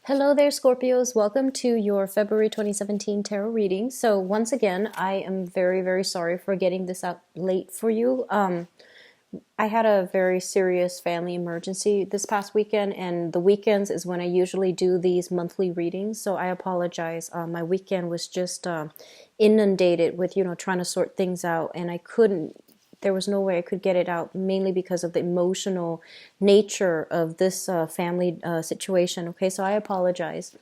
Hello there, Scorpios. Welcome to your February 2017 tarot reading. So once again, I am very, very sorry for getting this out late for you. I had a very serious family emergency this past weekend, and the weekends is when I usually do these monthly readings. So I apologize. My weekend was just inundated with, trying to sort things out, and I couldn't. There was no way I could get it out, mainly because of the emotional nature of this family situation. Okay, so I apologize.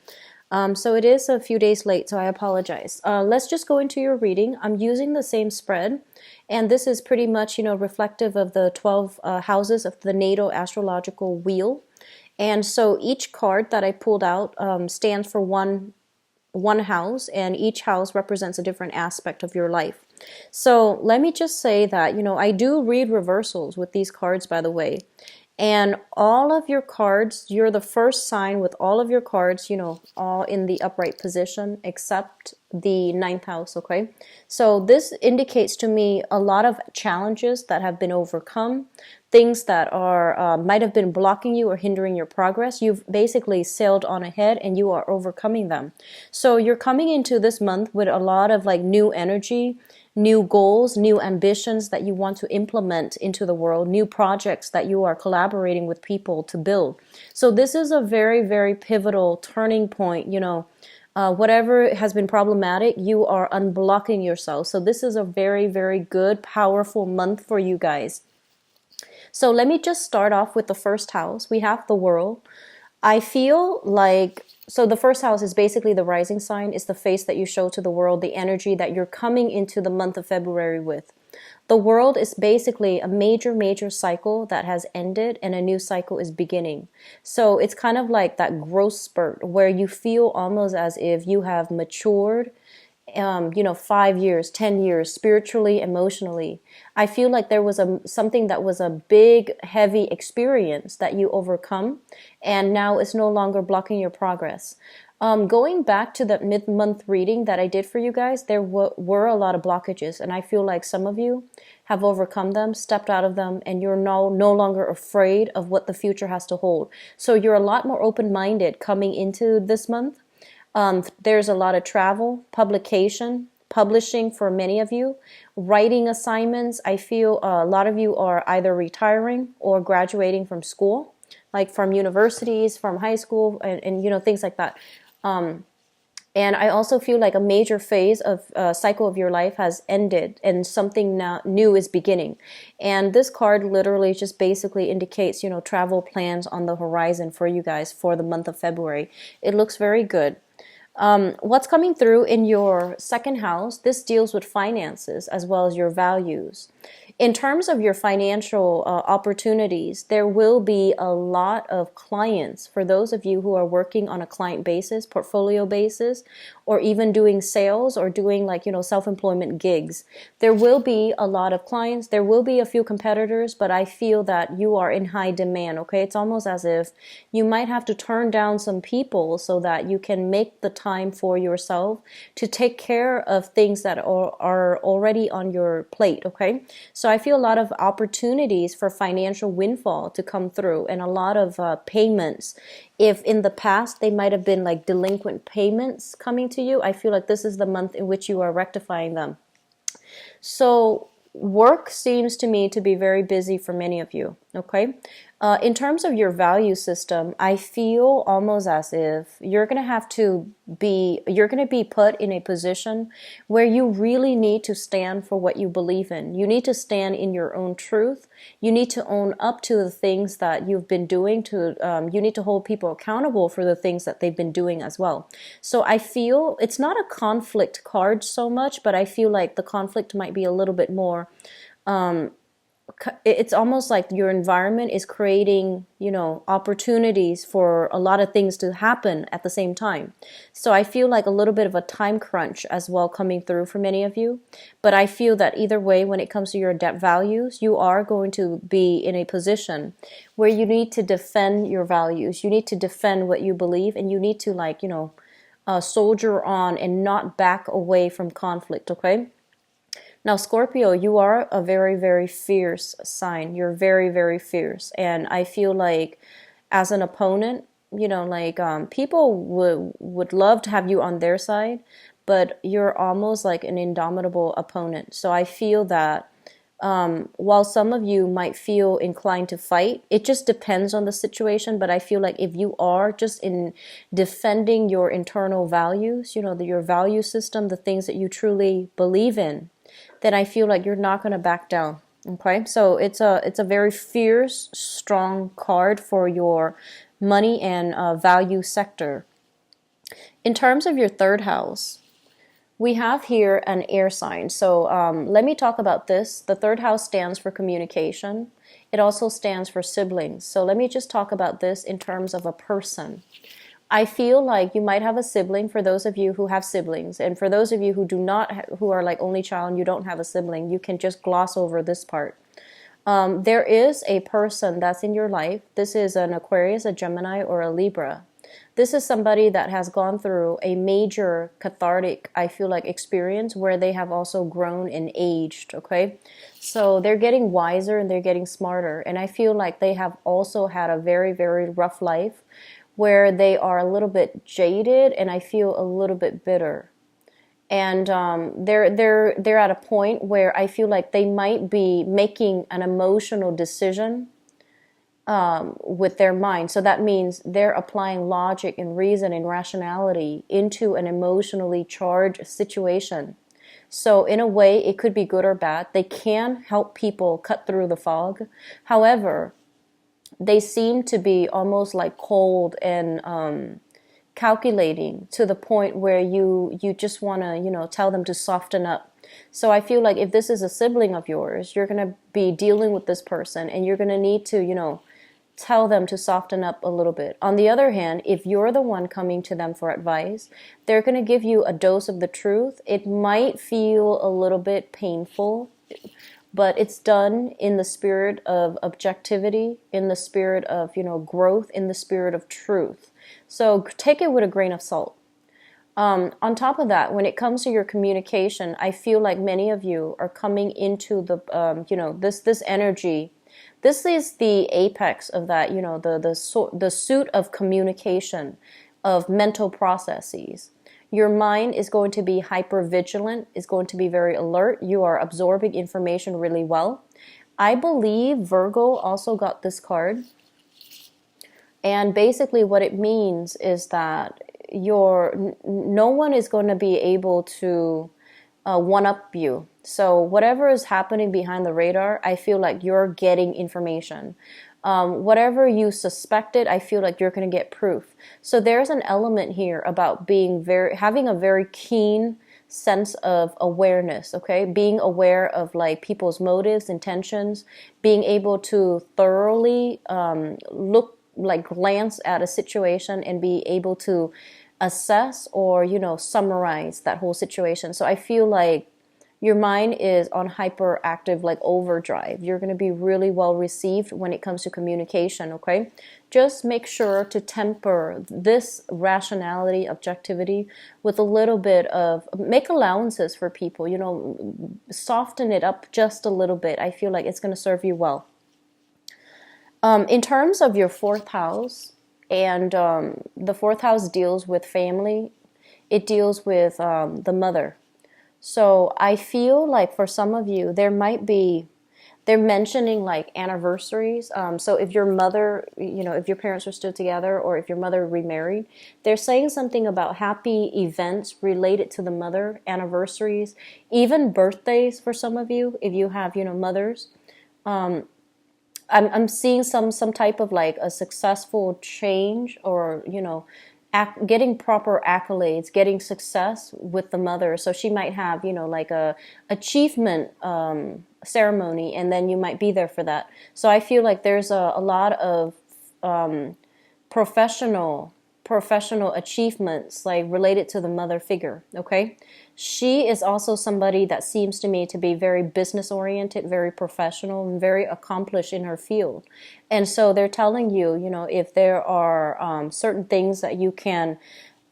So it is a few days late, so I apologize. Let's just go into your reading. I'm using the same spread, and this is pretty much, reflective of the 12 houses of the natal astrological wheel. And so each card that I pulled out stands for one house, and each house represents a different aspect of your life. So let me just say that, I do read reversals with these cards, by the way. And all of your cards, you're the first sign with all of your cards, all in the upright position except the ninth house, okay? So this indicates to me a lot of challenges that have been overcome, things that are might have been blocking you or hindering your progress. You've basically sailed on ahead and you are overcoming them. So you're coming into this month with a lot of like new energy, new goals, new ambitions that you want to implement into the world, new projects that you are collaborating with people to build. So this is a very, very pivotal turning point, whatever has been problematic, you are unblocking yourself. So this is a very, very good, powerful month for you guys. So let me just start off with the first house. We have the World. I feel like, so the first house is basically the rising sign. It's the face that you show to the world, the energy that you're coming into the month of February with. The World is basically a major, major cycle that has ended and a new cycle is beginning. So it's kind of like that growth spurt where you feel almost as if you have matured, 5 years, 10 years, spiritually, emotionally. I feel like there was something that was a big, heavy experience that you overcome, and now it's no longer blocking your progress. Going back to the mid-month reading that I did for you guys, there were a lot of blockages, and I feel like some of you have overcome them, stepped out of them, and you're no longer afraid of what the future has to hold. So you're a lot more open-minded coming into this month. There's a lot of travel, publishing for many of you, writing assignments. I feel a lot of you are either retiring or graduating from school, like from universities, from high school, and things like that. And I also feel like a major phase of cycle of your life has ended and something now new is beginning. And this card literally just basically indicates, travel plans on the horizon for you guys for the month of February. It looks very good. What's coming through in your second house, this deals with finances as well as your values. In terms of your financial opportunities, there will be a lot of clients for those of you who are working on a client basis, portfolio basis, or even doing sales or doing self-employment gigs. There will be a lot of clients. There will be a few competitors, but I feel that you are in high demand, okay? It's almost as if you might have to turn down some people so that you can make the time for yourself to take care of things that are already on your plate, okay? So I feel a lot of opportunities for financial windfall to come through and a lot of payments. If in the past they might have been like delinquent payments coming to you, I feel like this is the month in which you are rectifying them. So work seems to me to be very busy for many of you, okay? In terms of your value system, I feel almost as if you're going to be put in a position where you really need to stand for what you believe in. You need to stand in your own truth. You need to own up to the things that you've been doing. You need to hold people accountable for the things that they've been doing as well. So I feel it's not a conflict card so much, but I feel like the conflict might be a little bit more it's almost like your environment is creating, opportunities for a lot of things to happen at the same time. So I feel like a little bit of a time crunch as well coming through for many of you. But I feel that either way, when it comes to your values, you are going to be in a position where you need to defend your values. You need to defend what you believe, and you need to soldier on and not back away from conflict, okay? Now, Scorpio, you are a very, very fierce sign. You're very, very fierce. And I feel like as an opponent, like people would love to have you on their side, but you're almost like an indomitable opponent. So I feel that while some of you might feel inclined to fight, it just depends on the situation. But I feel like if you are just in defending your internal values, your value system, the things that you truly believe in, then I feel like you're not going to back down. Okay, so it's a very fierce, strong card for your money and value sector. In terms of your third house, we have here an air sign. So let me talk about this. The third house stands for communication. It also stands for siblings. So let me just talk about this in terms of a person. I feel like you might have a sibling, for those of you who have siblings, and for those of you who do not, who are like only child and you don't have a sibling, you can just gloss over this part. There is a person that's in your life. This is an Aquarius, a Gemini, or a Libra. This is somebody that has gone through a major cathartic, I feel like, experience where they have also grown and aged, okay? So they're getting wiser and they're getting smarter. And I feel like they have also had a very, very rough life where they are a little bit jaded and I feel a little bit bitter. And they're at a point where I feel like they might be making an emotional decision with their mind. So that means they're applying logic and reason and rationality into an emotionally charged situation. So in a way, it could be good or bad. They can help people cut through the fog. However, they seem to be almost like cold and calculating to the point where you just want to, tell them to soften up. So I feel like if this is a sibling of yours, you're going to be dealing with this person and you're going to need to, tell them to soften up a little bit. On the other hand, if you're the one coming to them for advice, they're going to give you a dose of the truth. It might feel a little bit painful, but it's done in the spirit of objectivity, in the spirit of, growth, in the spirit of truth. So take it with a grain of salt. On top of that, when it comes to your communication, I feel like many of you are coming into the, this energy. This is the apex of that, the suit of communication, of mental processes. Your mind is going to be hyper vigilant, is going to be very alert. You are absorbing information really well. I believe Virgo also got this card. And basically what it means is that no one is going to be able to one-up you. So whatever is happening behind the radar, I feel like you're getting information. Whatever you suspected, I feel like you're going to get proof. So there's an element here about having a very keen sense of awareness, okay? Being aware of like people's motives, intentions, being able to thoroughly glance at a situation and be able to assess or, summarize that whole situation. So I feel like your mind is on hyperactive, like overdrive. You're going to be really well received when it comes to communication, okay? Just make sure to temper this rationality, objectivity with a little bit of, make allowances for people, soften it up just a little bit. I feel like it's going to serve you well. In terms of your fourth house, and the fourth house deals with family, it deals with the mother. So I feel like for some of you, they're mentioning like anniversaries. So if your mother, if your parents are still together or if your mother remarried, they're saying something about happy events related to the mother, anniversaries, even birthdays for some of you, if you have, mothers. I'm seeing some type of like a successful change or, getting proper accolades, getting success with the mother. So she might have, like a achievement ceremony, and then you might be there for that. So I feel like there's a lot of professional achievements like related to the mother figure, okay? She is also somebody that seems to me to be very business oriented, very professional, and very accomplished in her field. And so they're telling you, if there are certain things that you can,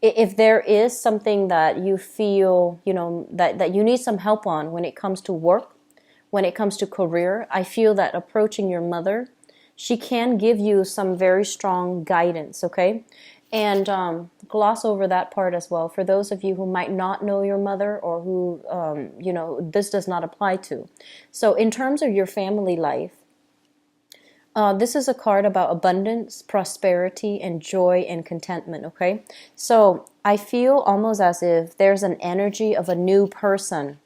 if there is something that you feel, that you need some help on when it comes to work, when it comes to career, I feel that approaching your mother she can give you some very strong guidance, okay? And gloss over that part as well for those of you who might not know your mother or who, this does not apply to. So in terms of your family life, this is a card about abundance, prosperity, and joy and contentment, okay? So I feel almost as if there's an energy of a new person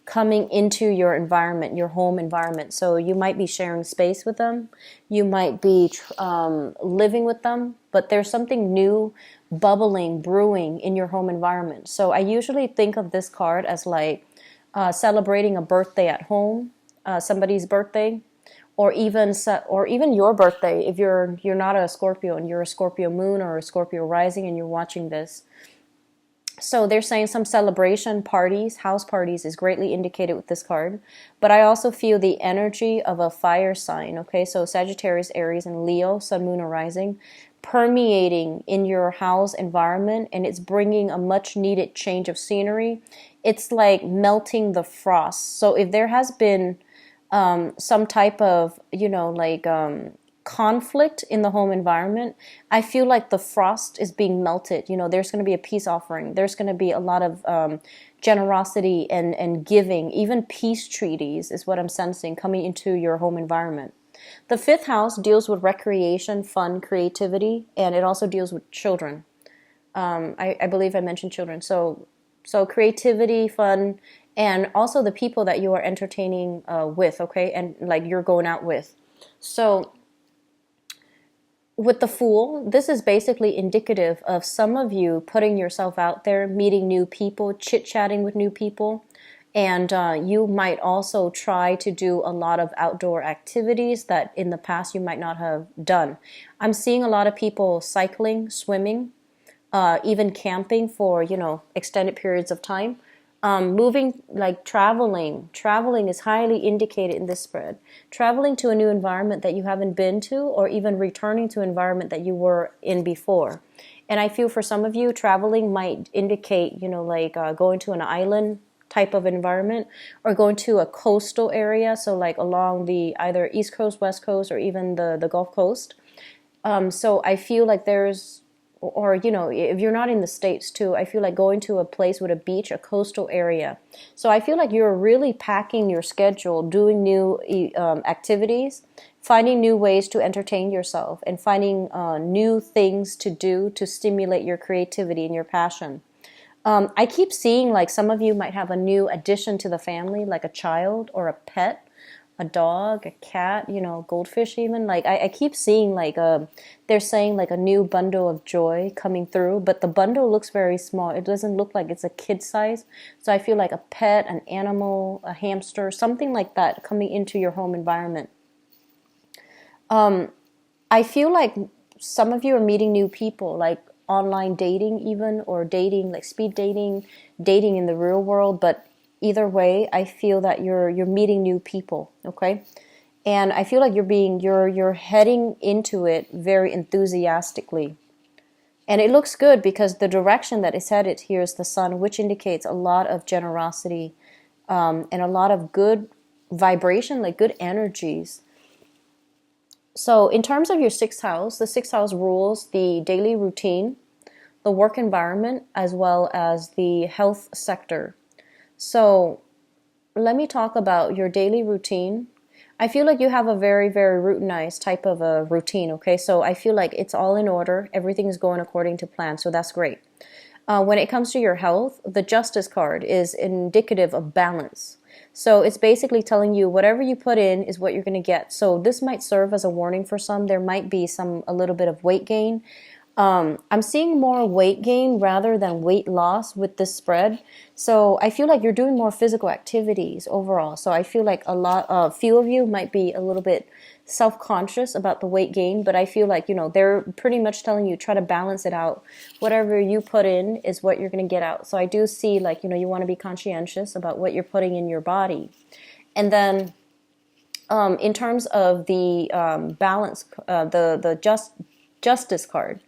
coming into your environment, your home environment. So you might be sharing space with them, you might be living with them, but there's something new bubbling, brewing in your home environment. So I usually think of this card as like celebrating a birthday at home, somebody's birthday, or even your birthday if you're not a Scorpio and you're a Scorpio moon or a Scorpio rising and you're watching this. So they're saying some celebration parties, house parties is greatly indicated with this card. But I also feel the energy of a fire sign, okay? So Sagittarius, Aries, and Leo, sun, moon, or rising, permeating in your house environment, and it's bringing a much needed change of scenery. It's like melting the frost. So if there has been some type of, conflict in the home environment, I feel like the frost is being melted. There's going to be a peace offering. There's going to be a lot of generosity and giving. Even peace treaties is what I'm sensing coming into your home environment. The fifth house deals with recreation, fun, creativity, and it also deals with children. I believe I mentioned children. So creativity, fun, and also the people that you are entertaining with, okay, and like you're going out with. So with the Fool, this is basically indicative of some of you putting yourself out there, meeting new people, chit-chatting with new people, and you might also try to do a lot of outdoor activities that in the past you might not have done. I'm seeing a lot of people cycling, swimming, even camping for, extended periods of time. Moving, like traveling is highly indicated in this spread. Traveling to a new environment that you haven't been to, or even returning to an environment that you were in before. And I feel for some of you, traveling might indicate, going to an island type of environment, or going to a coastal area, so like along the either East Coast, West Coast, or even the Gulf Coast. So I feel like or if you're not in the States too, I feel like going to a place with a beach, a coastal area. So I feel like you're really packing your schedule, doing new activities, finding new ways to entertain yourself, and finding new things to do to stimulate your creativity and your passion. I keep seeing like some of you might have a new addition to the family, like a child or a pet, a dog, a cat, goldfish even. Like I keep seeing like they're saying like a new bundle of joy coming through, but the bundle looks very small. It doesn't look like it's a kid size. So I feel like a pet, an animal, a hamster, something like that coming into your home environment. I feel like some of you are meeting new people, like online dating even, or dating, like speed dating, dating in the real world, but either way, I feel that you're meeting new people, okay? And I feel like you're heading into it very enthusiastically. And it looks good because the direction that it's headed here is the sun, which indicates a lot of generosity and a lot of good vibration, like good energies. So in terms of your sixth house, the sixth house rules the daily routine, the work environment, as well as the health sector. So let me talk about your daily routine. I feel like you have a very, very routinized type of a routine, okay? So I feel like it's all in order. Everything is going according to plan, so that's great. When it comes to your health, the Justice card is indicative of balance. So it's basically telling you whatever you put in is what you're going to get. So this might serve as a warning for some. There might be a little bit of weight gain. I'm seeing more weight gain rather than weight loss with this spread. So I feel like you're doing more physical activities overall. So I feel like few of you might be a little bit self-conscious about the weight gain, but I feel like, they're pretty much telling you try to balance it out. Whatever you put in is what you're going to get out. So I do see like, you want to be conscientious about what you're putting in your body. And then in terms of the balance, the Justice card,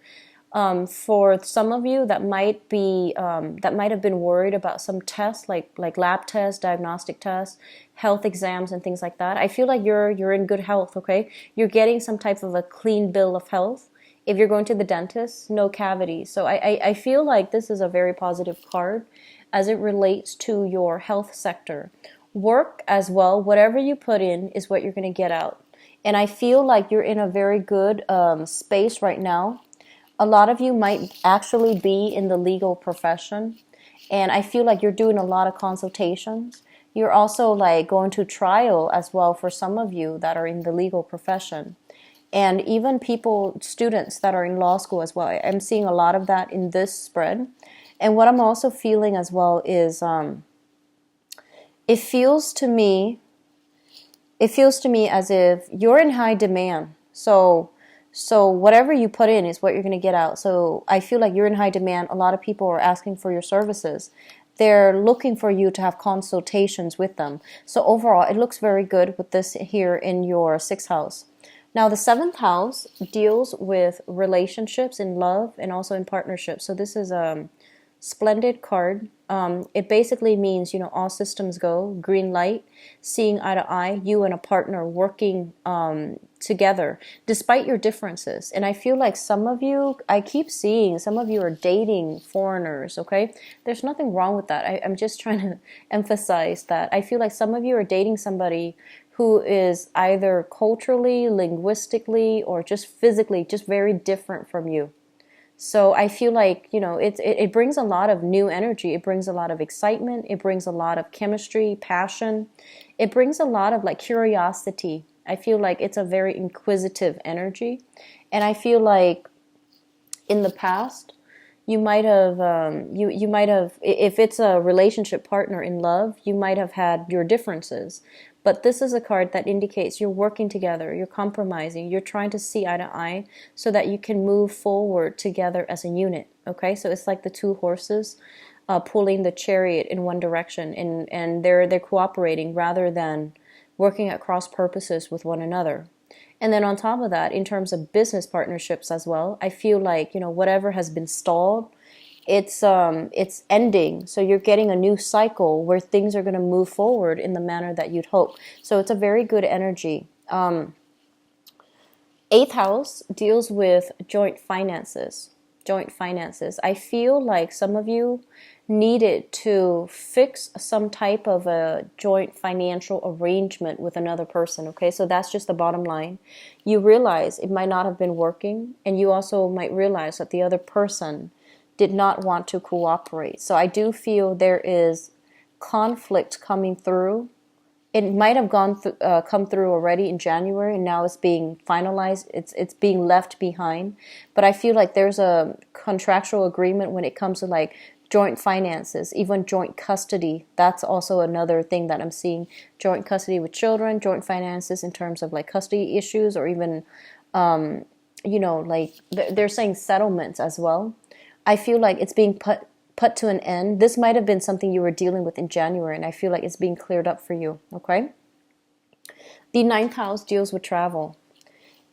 For some of you, that might be that might have been worried about some tests, like lab tests, diagnostic tests, health exams, and things like that. I feel like you're in good health. Okay, you're getting some type of a clean bill of health. If you're going to the dentist, no cavities. So I feel like this is a very positive card as it relates to your health sector. Work as well. Whatever you put in is what you're going to get out. And I feel like you're in a very good space right now. A lot of you might actually be in the legal profession, and I feel like you're doing a lot of consultations. You're also like going to trial as well for some of you that are in the legal profession, and even people, students that are in law school as well. I'm seeing a lot of that in this spread. And what I'm also feeling as well is it feels to me as if you're in high demand. So whatever you put in is what you're going to get out. So I feel like you're in high demand. A lot of people are asking for your services. They're looking for you to have consultations with them. So overall, it looks very good with this here in your 6th house. Now, the 7th house deals with relationships in love and also in partnerships. So this is a splendid card. It basically means, all systems go, green light, seeing eye to eye, you and a partner working together despite your differences. And I feel like some of you, I keep seeing some of you are dating foreigners, okay? There's nothing wrong with that. I'm just trying to emphasize that. I feel like some of you are dating somebody who is either culturally, linguistically, or just physically just very different from you. So I feel like, it brings a lot of new energy. It brings a lot of excitement. It brings a lot of chemistry, passion. It brings a lot of like curiosity. I feel like it's a very inquisitive energy. And I feel like in the past, you might have, if it's a relationship partner in love, you might have had your differences. But this is a card that indicates you're working together, you're compromising, you're trying to see eye to eye so that you can move forward together as a unit, okay? So it's like the 2 horses pulling the chariot in one direction, and they're cooperating rather than working at cross purposes with one another. And then on top of that, in terms of business partnerships as well, I feel like, whatever has been stalled, it's ending. So you're getting a new cycle where things are going to move forward in the manner that you'd hope. So it's a very good energy. 8th house deals with joint finances. I feel like some of you needed to fix some type of a joint financial arrangement with another person, okay? So that's just the bottom line. You realize it might not have been working, and you also might realize that the other person did not want to cooperate. So I do feel there is conflict coming through. It might have come through already in January, and now it's being finalized. It's being left behind. But I feel like there's a contractual agreement when it comes to like joint finances, even joint custody. That's also another thing that I'm seeing. Joint custody with children, joint finances in terms of like custody issues, or even, like they're saying settlements as well. I feel like it's being put to an end. This might have been something you were dealing with in January, and I feel like it's being cleared up for you, okay? The 9th house deals with travel.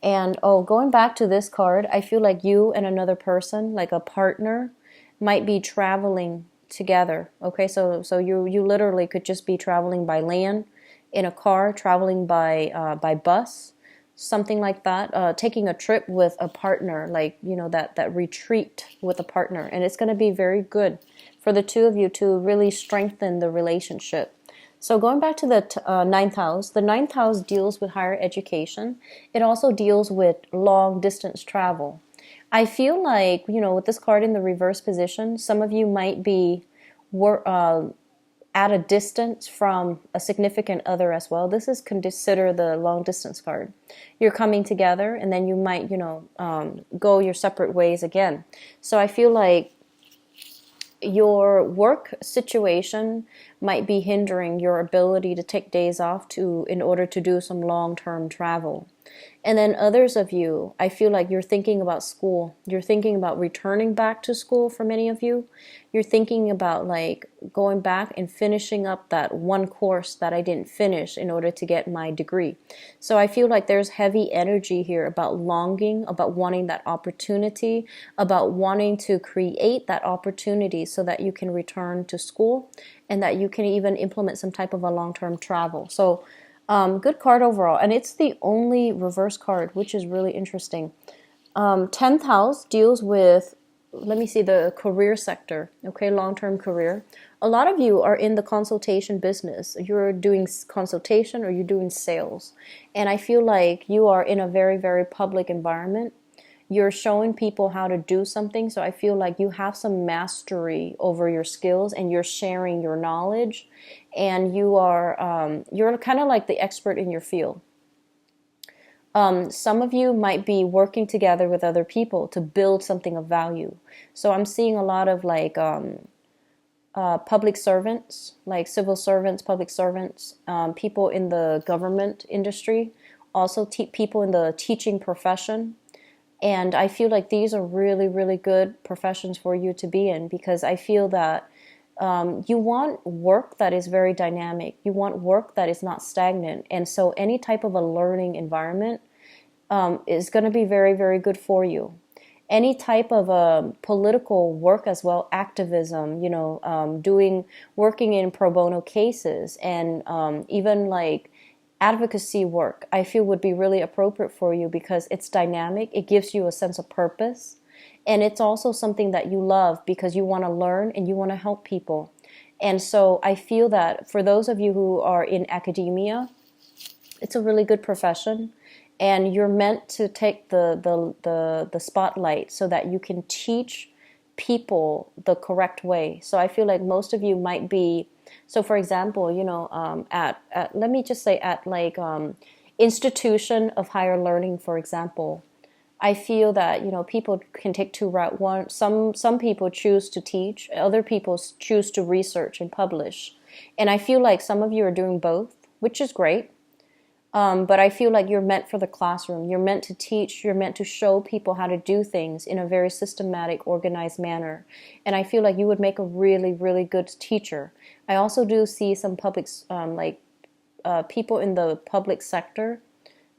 And going back to this card, I feel like you and another person, like a partner, might be traveling together, okay? So you literally could just be traveling by land, in a car, traveling by bus, something like that, taking a trip with a partner, like, that retreat with a partner. And it's going to be very good for the 2 of you to really strengthen the relationship. So going back to the 9th house, the 9th house deals with higher education. It also deals with long distance travel. I feel like, with this card in the reverse position, some of you might be at a distance from a significant other as well. This is considered the long distance card. You're coming together, and then you might, go your separate ways again. So I feel like your work situation might be hindering your ability to take days off in order to do some long-term travel. And then others of you, I feel like you're thinking about school. You're thinking about returning back to school for many of you. You're thinking about like going back and finishing up that one course that I didn't finish in order to get my degree. So I feel like there's heavy energy here about longing, about wanting that opportunity, about wanting to create that opportunity so that you can return to school and that you can even implement some type of a long-term travel. So good card overall, and it's the only reverse card, which is really interesting. 10th house deals with, let me see, the career sector, okay, long-term career. A lot of you are in the consultation business. You're doing consultation or you're doing sales. And I feel like you are in a very, very public environment. You're showing people how to do something. So I feel like you have some mastery over your skills and you're sharing your knowledge. And you're kind of like the expert in your field. Some of you might be working together with other people to build something of value. So I'm seeing a lot of like public servants, like civil servants, public servants, people in the government industry, also people in the teaching profession. And I feel like these are really, really good professions for you to be in, because I feel that you want work that is very dynamic. You want work that is not stagnant. And so any type of a learning environment is going to be very, very good for you. Any type of political work as well, activism, working in pro bono cases, and even like advocacy work, I feel would be really appropriate for you because it's dynamic. It gives you a sense of purpose. And it's also something that you love because you want to learn and you want to help people. And so I feel that for those of you who are in academia, it's a really good profession. And you're meant to take the spotlight so that you can teach people the correct way. So I feel like most of you might be, so for example, let me just say at like institution of higher learning, for example, I feel that, people can take two routes. One, some people choose to teach, other people choose to research and publish. And I feel like some of you are doing both, which is great. But I feel like you're meant for the classroom. You're meant to teach. You're meant to show people how to do things in a very systematic, organized manner. And I feel like you would make a really, really good teacher. I also do see some public, people in the public sector,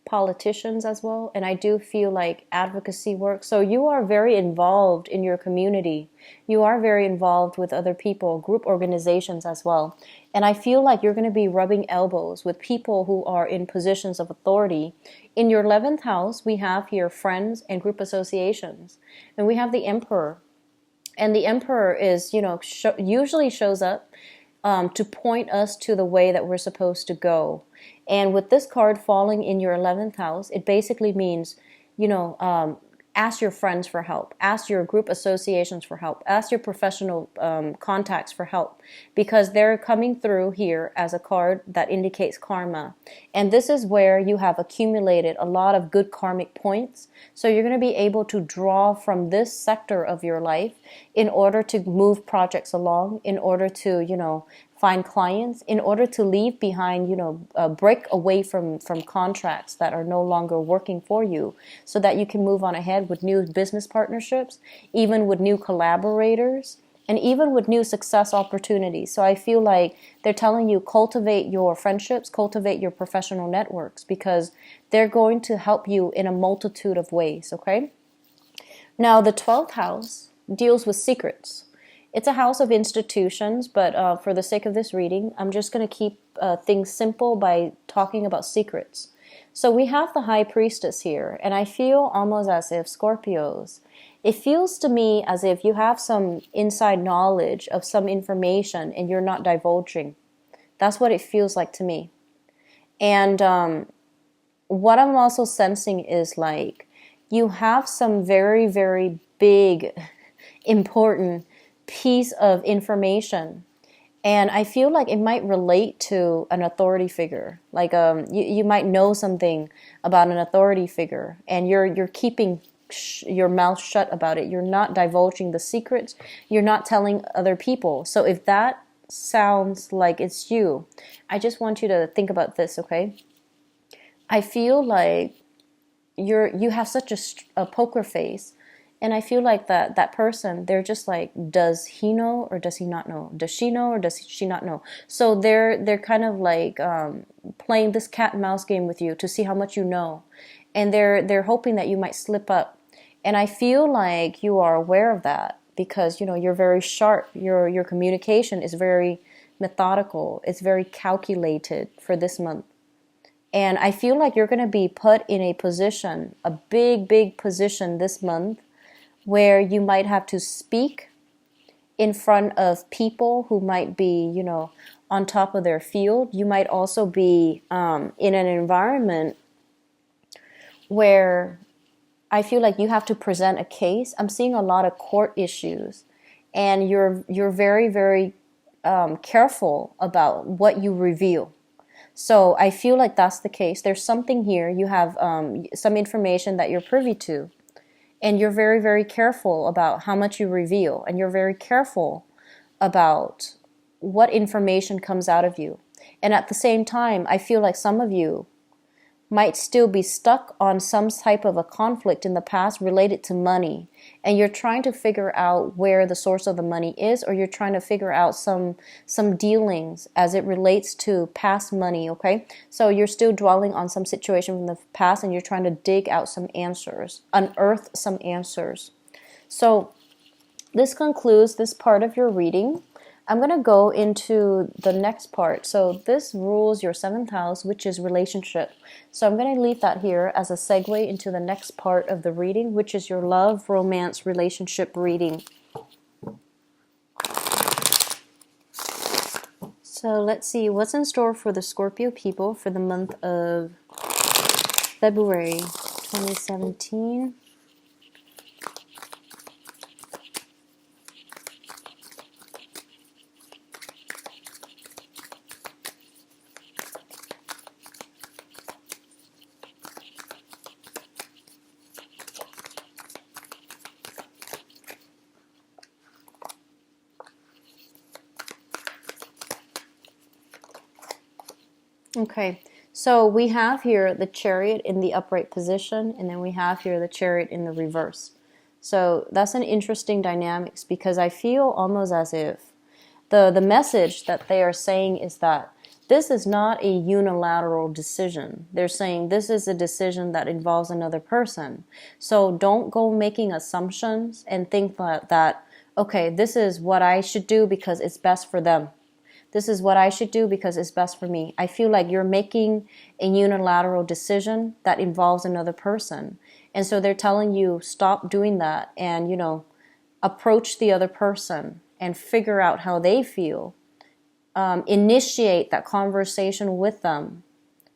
politicians as well. And I do feel like advocacy work. So you are very involved in your community. You are very involved with other people, group organizations as well. And I feel like you're going to be rubbing elbows with people who are in positions of authority. In your 11th house, we have here friends and group associations. And we have the Emperor. And the Emperor is, usually shows up to point us to the way that we're supposed to go. And with this card falling in your 11th house, it basically means, ask your friends for help, ask your group associations for help, ask your professional contacts for help, because they're coming through here as a card that indicates karma. And this is where you have accumulated a lot of good karmic points. So you're going to be able to draw from this sector of your life in order to move projects along, in order to, find clients, in order to leave behind, break away from contracts that are no longer working for you, so that you can move on ahead with new business partnerships, even with new collaborators, and even with new success opportunities. So I feel like they're telling you cultivate your friendships, cultivate your professional networks, because they're going to help you in a multitude of ways, okay? Now, the 12th house deals with secrets. It's a house of institutions, but for the sake of this reading, I'm just going to keep things simple by talking about secrets. So we have the High Priestess here, and I feel almost as if Scorpios, it feels to me as if you have some inside knowledge of some information and you're not divulging. That's what it feels like to me. And what I'm also sensing is like you have some very, very big, important piece of information, and I feel like it might relate to an authority figure. Like you might know something about an authority figure, and you're keeping your mouth shut about it. You're not divulging the secrets. You're not telling other people. So if that sounds like it's you, I just want you to think about this, okay? I feel like you have such a poker face, and I feel like that person, they're just like, does he know or does he not know? Does she know or does she not know? So they're kind of like playing this cat and mouse game with you to see how much you know, and they're hoping that you might slip up. And I feel like you are aware of that because you're very sharp. Your communication is very methodical. It's very calculated for this month. And I feel like you're going to be put in a position, a big position this month, where you might have to speak in front of people who might be, on top of their field. You might also be in an environment where I feel like you have to present a case. I'm seeing a lot of court issues, and you're very careful about what you reveal. So I feel like that's the case. There's something here. You have some information that you're privy to, and you're very careful about how much you reveal, and you're very careful about what information comes out of you. And at the same time, I feel like some of you might still be stuck on some type of a conflict in the past related to money, and you're trying to figure out where the source of the money is, or you're trying to figure out some dealings as it relates to past money. Okay, so you're still dwelling on some situation from the past, and you're trying to dig out some answers, unearth some answers. So this concludes this part of your reading. I'm going to go into the next part. So this rules your seventh house, which is relationship. So I'm going to leave that here as a segue into the next part of the reading, which is your love, romance, relationship reading. So let's see what's in store for the Scorpio people for the month of February 2017. Okay, so we have here the Chariot in the upright position, and then we have here the Chariot in the reverse. So that's an interesting dynamics, because I feel almost as if the message that they are saying is that this is not a unilateral decision. They're saying this is a decision that involves another person. So don't go making assumptions and think that okay, this is what I should do because it's best for them. This is what I should do because it's best for me. I feel like you're making a unilateral decision that involves another person. And so they're telling you, stop doing that and, approach the other person and figure out how they feel. Initiate that conversation with them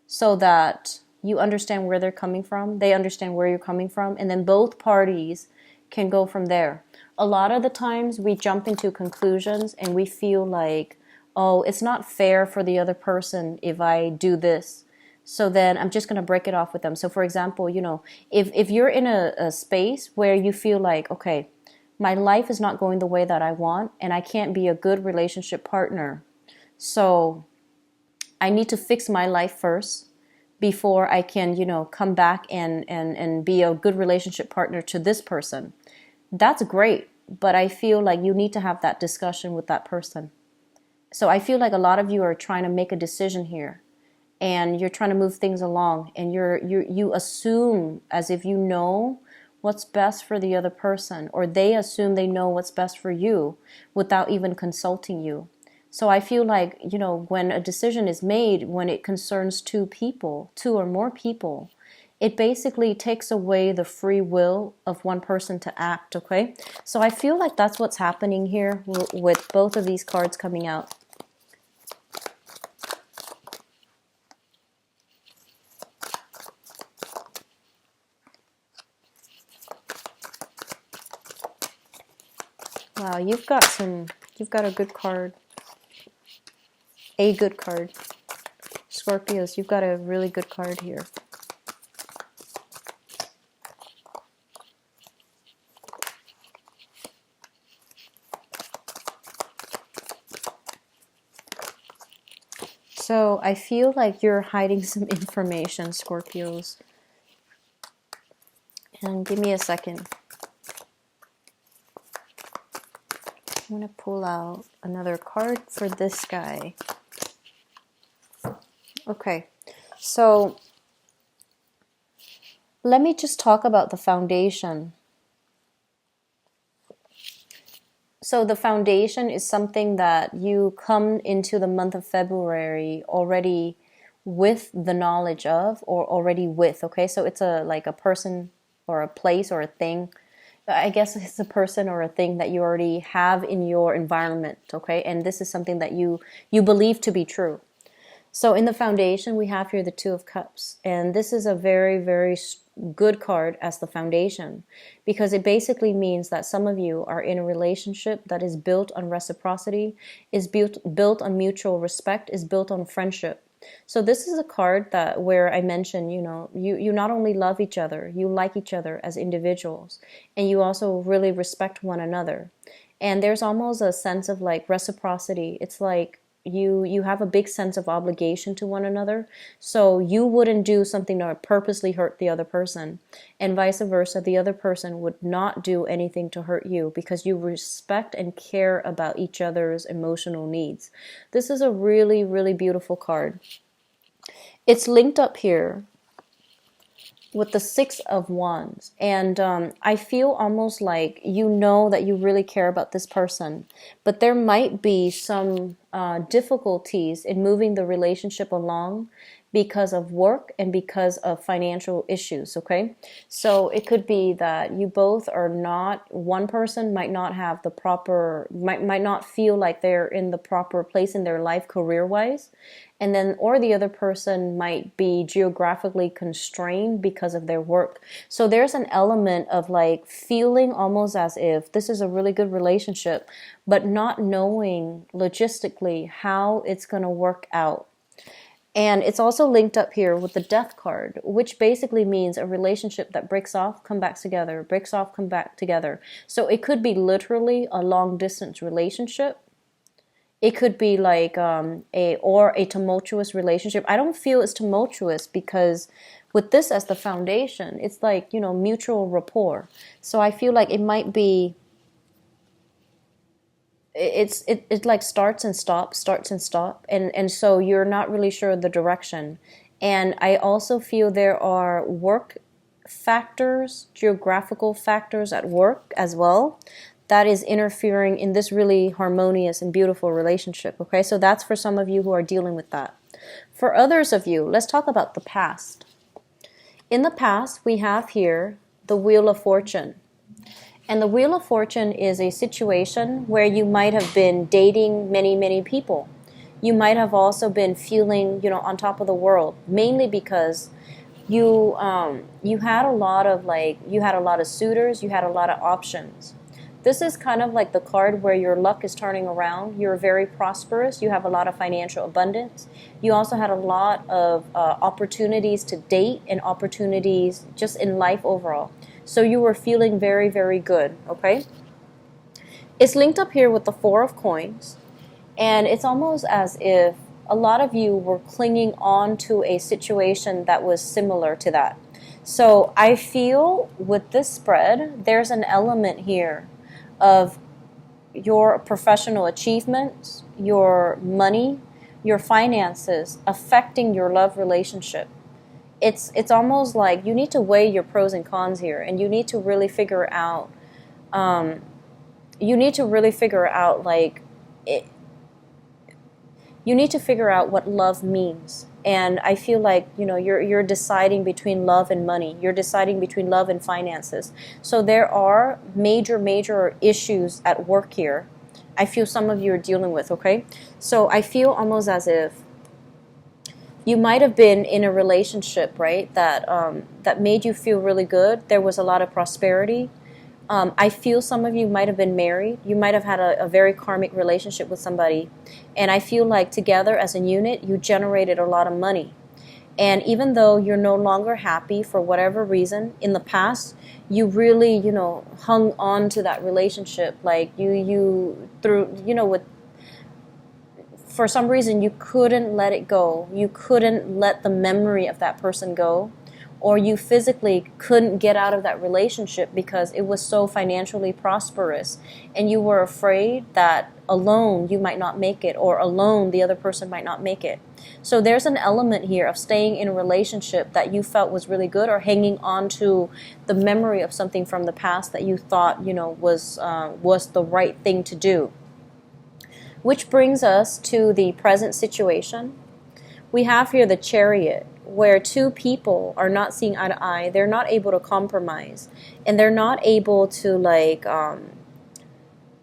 so that you understand where they're coming from. They understand where you're coming from. And then both parties can go from there. A lot of the times we jump into conclusions and we feel like, oh, it's not fair for the other person if I do this. So then I'm just going to break it off with them. So for example, if you're in a space where you feel like, okay, my life is not going the way that I want and I can't be a good relationship partner. So I need to fix my life first before I can, come back and be a good relationship partner to this person. That's great. But I feel like you need to have that discussion with that person. So I feel like a lot of you are trying to make a decision here, and you're trying to move things along, and you assume as if you know what's best for the other person, or they assume they know what's best for you without even consulting you. So I feel like, when a decision is made, when it concerns two or more people, it basically takes away the free will of one person to act, okay? So I feel like that's what's happening here with both of these cards coming out. Wow, you've got a good card. A good card. Scorpios, you've got a really good card here. So I feel like you're hiding some information, Scorpios. And give me a second. I'm going to pull out another card for this guy. Okay, so let me just talk about the foundation. So the foundation is something that you come into the month of February already with the knowledge of, or already with, okay? So it's like a person or a place or a thing. I guess it's a person or a thing that you already have in your environment, okay? And this is something that you believe to be true. So in the foundation, we have here the Two of Cups. And this is a very, very good card as the foundation, because it basically means that some of you are in a relationship that is built on reciprocity, is built on mutual respect, is built on friendship. So this is a card that where I mentioned, you not only love each other, you like each other as individuals, and you also really respect one another. And there's almost a sense of like reciprocity. It's like you have a big sense of obligation to one another. So you wouldn't do something to purposely hurt the other person, and vice versa. The other person would not do anything to hurt you because you respect and care about each other's emotional needs. This is a really, really beautiful card. It's linked up here with the Six of Wands. And I feel almost like you know that you really care about this person, but there might be some difficulties in moving the relationship along because of work and because of financial issues, okay? So it could be that you both are not, one person might not have the proper, might not feel like they're in the proper place in their life career-wise, and then, or the other person might be geographically constrained because of their work. So there's an element of like feeling almost as if this is a really good relationship, but not knowing logistically how it's going to work out. And it's also linked up here with the Death card, which basically means a relationship that breaks off, come back together, breaks off, come back together. So it could be literally a long distance relationship. It could be like a tumultuous relationship. I don't feel it's tumultuous because with this as the foundation, it's like, mutual rapport. So I feel like it might be, it like starts and stops, and so you're not really sure the direction. And I also feel there are work factors, geographical factors at work as well, that is interfering in this really harmonious and beautiful relationship, okay? So that's for some of you who are dealing with that. For others of you, let's talk about the past. In the past, we have here the Wheel of Fortune. And the Wheel of Fortune is a situation where you might have been dating many, many people. You might have also been feeling, on top of the world, mainly because you had a lot of suitors, you had a lot of options. This is kind of like the card where your luck is turning around. You're very prosperous. You have a lot of financial abundance. You also had a lot of opportunities to date and opportunities just in life overall. So you were feeling very, very good, okay? It's linked up here with the Four of Coins. And it's almost as if a lot of you were clinging on to a situation that was similar to that. So I feel with this spread, there's an element here of your professional achievements, your money, your finances affecting your love relationship. It's almost like you need to weigh your pros and cons here, and you need to really figure out. You need to figure out what love means. And I feel like, you're deciding between love and money. You're deciding between love and finances. So there are major issues at work here. I feel some of you are dealing with, okay? So I feel almost as if you might have been in a relationship, right, that made you feel really good. There was a lot of prosperity. I feel some of you might have been married. You might have had a very karmic relationship with somebody. And I feel like together as a unit, you generated a lot of money. And even though you're no longer happy for whatever reason, in the past, you really, hung on to that relationship. Like for some reason, you couldn't let it go. You couldn't let the memory of that person go. or you physically couldn't get out of that relationship because it was so financially prosperous, and you were afraid that alone you might not make it, or alone the other person might not make it. So there's an element here of staying in a relationship that you felt was really good, or hanging on to the memory of something from the past that you thought, was the right thing to do. Which brings us to the present situation. We have here the Chariot, where two people are not seeing eye to eye. They're not able to compromise, and they're not able to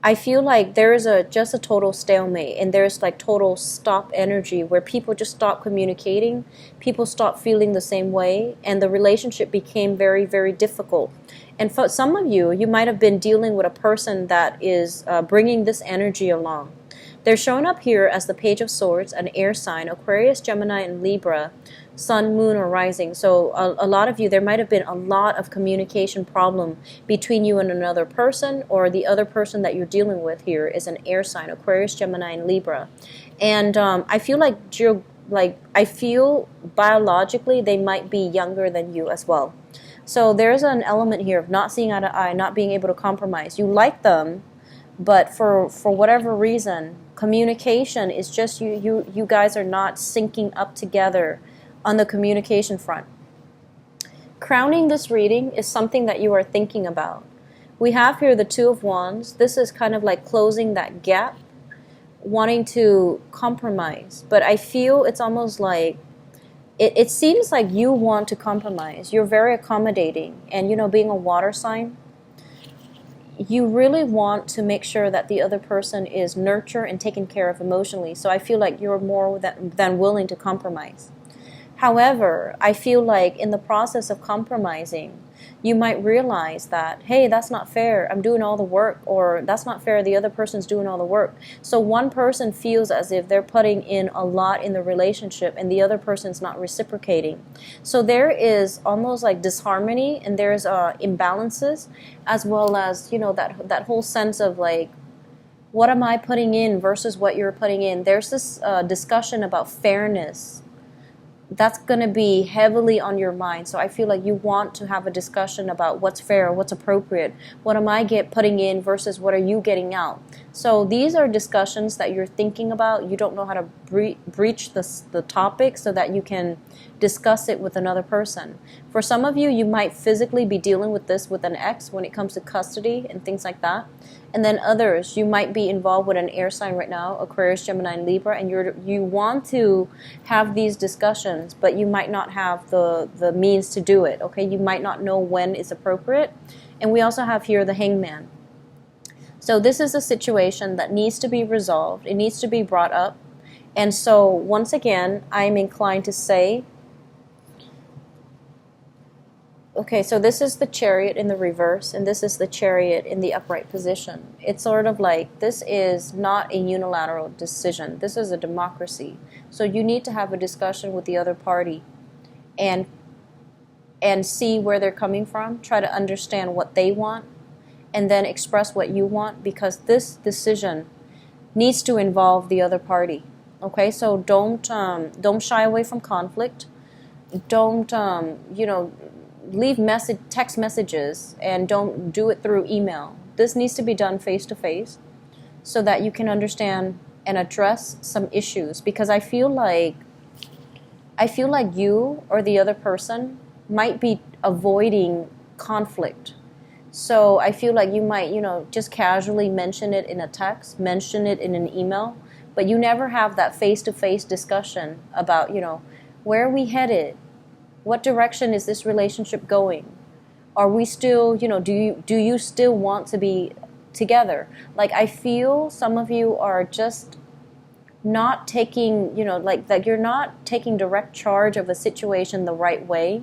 I feel like there is just a total stalemate, and there's like total stop energy where people just stop communicating, people stop feeling the same way, and the relationship became very, very difficult. And for some of you, you might have been dealing with a person that is bringing this energy along. They're shown up here as the Page of Swords, an air sign, Aquarius, Gemini, and Libra, Sun, Moon, or Rising. So a lot of you, there might have been a lot of communication problem between you and another person, or the other person that you're dealing with here is an air sign, Aquarius, Gemini, and Libra. And I feel I feel biologically they might be younger than you as well. So there's an element here of not seeing eye to eye, not being able to compromise. You like them, but for whatever reason, communication is just you guys are not syncing up together on the communication front. Crowning this reading is something that you are thinking about. We have here the Two of Wands. This is kind of like closing that gap, wanting to compromise. But I feel it's almost like it seems like you want to compromise. You're very accommodating. And, being a water sign, you really want to make sure that the other person is nurtured and taken care of emotionally. So I feel like you're more than willing to compromise. However, I feel like in the process of compromising, you might realize that, hey, that's not fair, I'm doing all the work, or that's not fair, the other person's doing all the work. So one person feels as if they're putting in a lot in the relationship and the other person's not reciprocating. So there is almost like disharmony, and there's imbalances, as well as, that whole sense of like, what am I putting in versus what you're putting in. There's this discussion about fairness that's going to be heavily on your mind. So I feel like you want to have a discussion about what's fair, what's appropriate, what am I putting in versus what are you getting out. So these are discussions that you're thinking about. You don't know how to breach the topic so that you can discuss it with another person. For some of you, you might physically be dealing with this with an ex when it comes to custody and things like that. And then others, you might be involved with an air sign right now, Aquarius, Gemini, and Libra, and you want to have these discussions, but you might not have the means to do it, okay? You might not know when it's appropriate. And we also have here the Hangman. So this is a situation that needs to be resolved. It needs to be brought up. And so once again, I'm inclined to say, okay, so this is the Chariot in the reverse, and this is the Chariot in the upright position. It's sort of like, this is not a unilateral decision. This is a democracy. So you need to have a discussion with the other party and see where they're coming from, try to understand what they want, and then express what you want, because this decision needs to involve the other party. Okay, so don't shy away from conflict. Don't leave text messages, and don't do it through email. This needs to be done face to face so that you can understand and address some issues, because I feel like you or the other person might be avoiding conflict. So I feel like you might, just casually mention it in a text, mention it in an email, but you never have that face-to-face discussion about, where are we headed? What direction is this relationship going? Are we still, do you still want to be together? Like, I feel some of you are just not taking, that you're not taking direct charge of a situation the right way.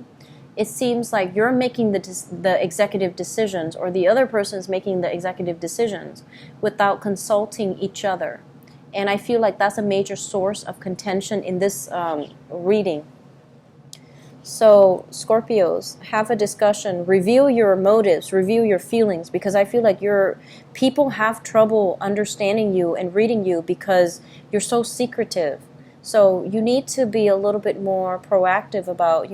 It seems like you're making the executive decisions, or the other person is making the executive decisions without consulting each other. And I feel like that's a major source of contention in this reading. So, Scorpios, have a discussion, review your motives, review your feelings, because I feel like people have trouble understanding you and reading you because you're so secretive. So you need to be a little bit more proactive about,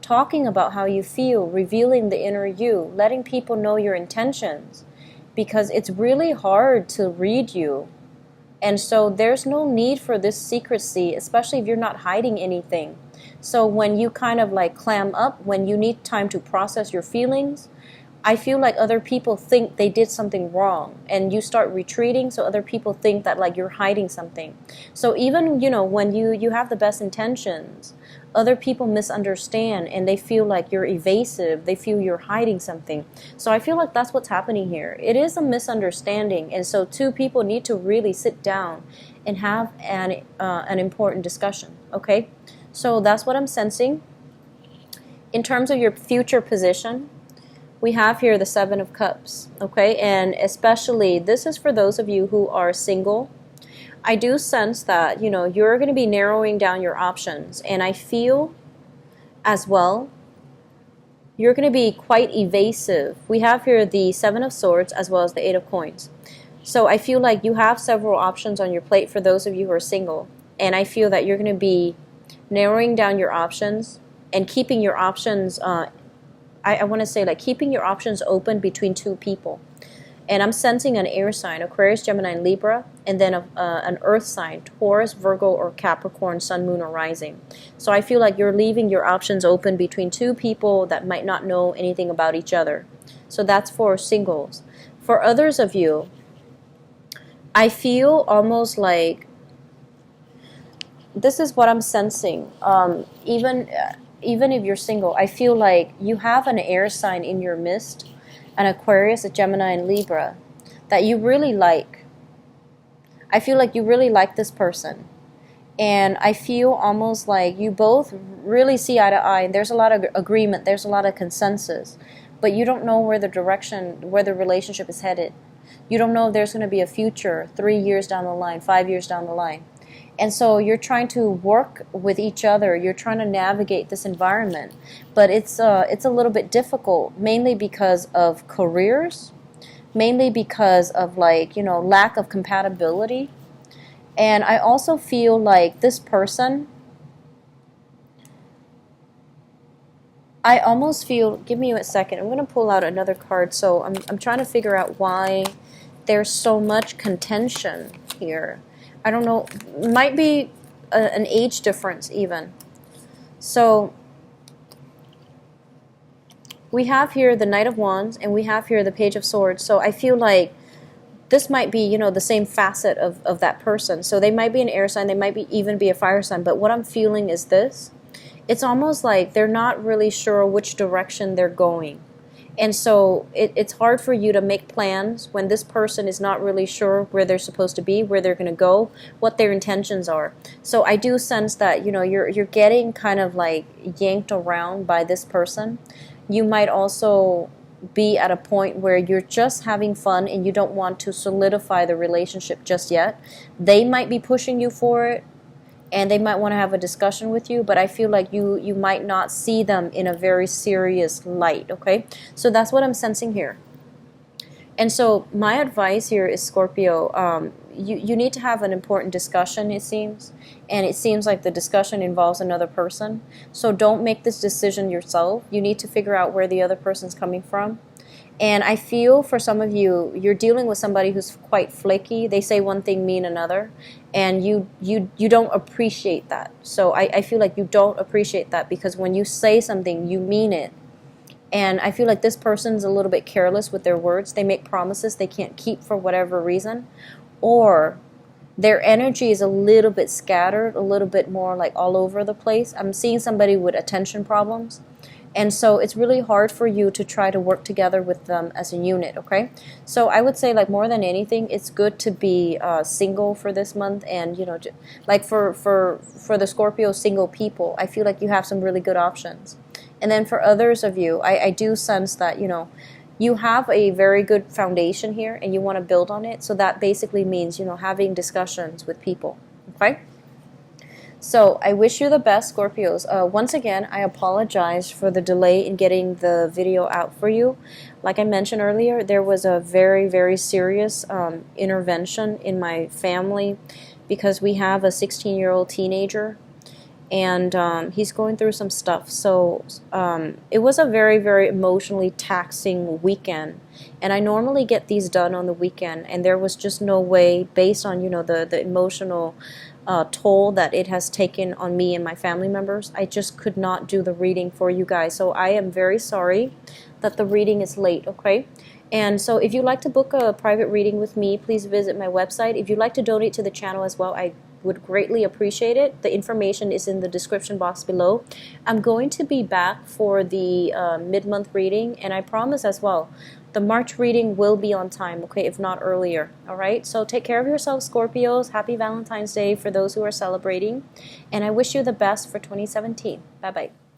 talking about how you feel, revealing the inner you, letting people know your intentions, because it's really hard to read you. And so there's no need for this secrecy, especially if you're not hiding anything. So when you kind of like clam up, when you need time to process your feelings, I feel like other people think they did something wrong, and you start retreating, so other people think that like you're hiding something. So even, when you have the best intentions, other people misunderstand and they feel like you're evasive, they feel you're hiding something. So I feel like that's what's happening here. It is a misunderstanding, and so two people need to really sit down and have an important discussion, okay? So that's what I'm sensing. In terms of your future position, we have here the Seven of Cups, okay? And especially, this is for those of you who are single. I do sense that, you're going to be narrowing down your options. And I feel as well, you're going to be quite evasive. We have here the Seven of Swords as well as the Eight of Coins. So I feel like you have several options on your plate for those of you who are single. And I feel that you're going to be narrowing down your options and keeping your options I want to say like keeping your options open between two people. And I'm sensing an air sign, Aquarius, Gemini, and Libra, and then an earth sign, Taurus, Virgo, or Capricorn, Sun, Moon, or Rising. So I feel like you're leaving your options open between two people that might not know anything about each other. So that's for singles. For others of you, I feel almost like, this is what I'm sensing, even if you're single, I feel like you have an air sign in your midst, an Aquarius, a Gemini, and Libra, that you really like. I feel like you really like this person. And I feel almost like you both really see eye to eye. There's a lot of agreement. There's a lot of consensus. But you don't know where the relationship is headed. You don't know if there's going to be a future 3 years down the line, 5 years down the line. And so you're trying to work with each other. You're trying to navigate this environment. But it's a little bit difficult, mainly because of careers, mainly because of lack of compatibility. And I also feel like this person, I almost feel, give me a second, I'm going to pull out another card. So I'm trying to figure out why there's so much contention here. I don't know, might be an age difference even. So we have here the Knight of Wands, and we have here the Page of Swords. So I feel like this might be, the same facet of that person. So they might be an air sign, they might even be a fire sign. But what I'm feeling is this. It's almost like they're not really sure which direction they're going. And so it's hard for you to make plans when this person is not really sure where they're supposed to be, where they're going to go, what their intentions are. So I do sense that, you're getting kind of like yanked around by this person. You might also be at a point where you're just having fun and you don't want to solidify the relationship just yet. They might be pushing you for it, and they might want to have a discussion with you, but I feel like you might not see them in a very serious light, okay? So that's what I'm sensing here. And so my advice here is, Scorpio, you need to have an important discussion, it seems, and it seems like the discussion involves another person. So don't make this decision yourself. You need to figure out where the other person's coming from. And I feel for some of you, you're dealing with somebody who's quite flaky. They say one thing, mean another, and you don't appreciate that. So I feel like you don't appreciate that, because when you say something, you mean it. And I feel like this person's a little bit careless with their words. They make promises they can't keep for whatever reason, or their energy is a little bit scattered, a little bit more like all over the place. I'm seeing somebody with attention problems. And so it's really hard for you to try to work together with them as a unit, okay? So I would say, like, more than anything, it's good to be single for this month. And, like for the Scorpio single people, I feel like you have some really good options. And then for others of you, I do sense that, you have a very good foundation here and you want to build on it. So that basically means, having discussions with people, okay? So I wish you the best, Scorpios. Once again, I apologize for the delay in getting the video out for you. Like I mentioned earlier, there was a very, very serious intervention in my family because we have a 16-year-old teenager. and he's going through some stuff. So it was a very, very emotionally taxing weekend. And I normally get these done on the weekend, and there was just no way, based on, you know, the emotional toll that it has taken on me and my family members. I just could not do the reading for you guys. So I am very sorry that the reading is late, okay? And so if you'd like to book a private reading with me, please visit my website. If you'd like to donate to the channel as well, I would greatly appreciate it. The information is in the description box below. I'm going to be back for the mid-month reading, and I promise as well, the March reading will be on time, okay, if not earlier, all right? So take care of yourselves, Scorpios. Happy Valentine's Day for those who are celebrating, and I wish you the best for 2017. Bye-bye.